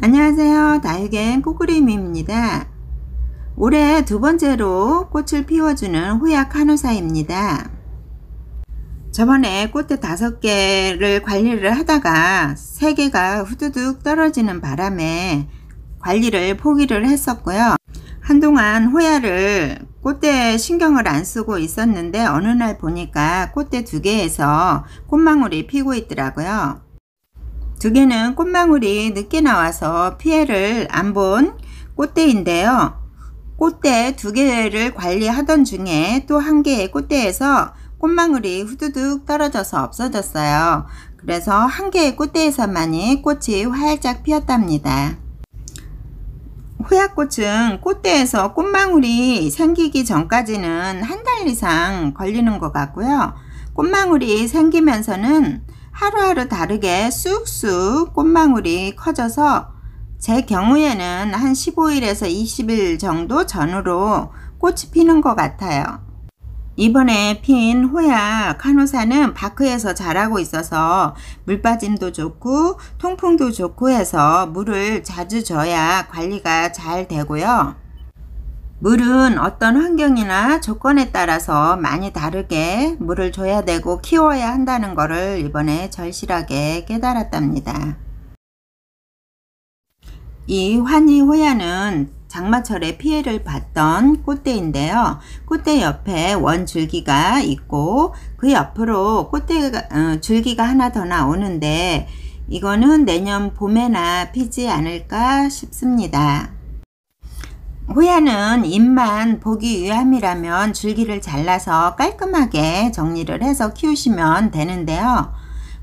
안녕하세요. 다육엔 꾸꾸리미입니다. 올해 두 번째로 꽃을 피워주는 호야 카누사입니다. 저번에 꽃대 5개를 관리를 하다가 3개가 후두둑 떨어지는 바람에 관리를 포기를 했었고요. 한동안 호야를 꽃대에 신경을 안 쓰고 있었는데 어느 날 보니까 꽃대 2개에서 꽃망울이 피고 있더라고요. 2개는 꽃망울이 늦게 나와서 피해를 안 본 꽃대인데요. 꽃대 2개를 관리하던 중에 또 1개의 꽃대에서 꽃망울이 후두둑 떨어져서 없어졌어요. 그래서 1개의 꽃대에서만이 꽃이 활짝 피었답니다. 호야꽃은 꽃대에서 꽃망울이 생기기 전까지는 1달 이상 걸리는 것 같고요. 꽃망울이 생기면서는 하루하루 다르게 쑥쑥 꽃망울이 커져서 제 경우에는 한 15일에서 20일 정도 전후로 꽃이 피는 것 같아요. 이번에 핀 호야 카누사는 바크에서 자라고 있어서 물빠짐도 좋고 통풍도 좋고 해서 물을 자주 줘야 관리가 잘 되고요. 물은 어떤 환경이나 조건에 따라서 많이 다르게 물을 줘야 되고 키워야 한다는 것을 이번에 절실하게 깨달았답니다. 이 환희 호야는 장마철에 피해를 봤던 꽃대인데요. 꽃대 옆에 원줄기가 있고 그 옆으로 꽃대가 줄기가 하나 더 나오는데 이거는 내년 봄에나 피지 않을까 싶습니다. 호야는 잎만 보기 위함이라면 줄기를 잘라서 깔끔하게 정리를 해서 키우시면 되는데요.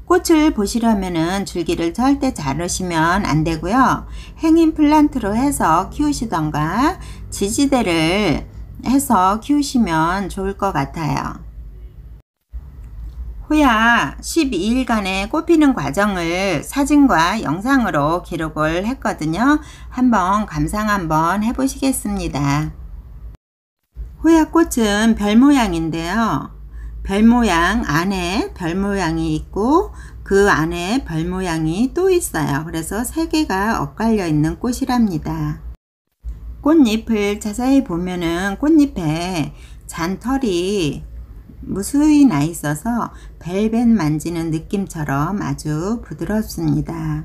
꽃을 보시려면은 줄기를 절대 자르시면 안 되고요. 행인 플란트로 해서 키우시던가 지지대를 해서 키우시면 좋을 것 같아요. 호야 12일간의 꽃피는 과정을 사진과 영상으로 기록을 했거든요. 한번 감상 한번 해보시겠습니다. 호야 꽃은 별 모양인데요. 별 모양 안에 별 모양이 있고 그 안에 별 모양이 또 있어요. 그래서 3개가 엇갈려 있는 꽃이랍니다. 꽃잎을 자세히 보면은 꽃잎에 잔털이 무수히 나 있어서 벨벳 만지는 느낌처럼 아주 부드럽습니다.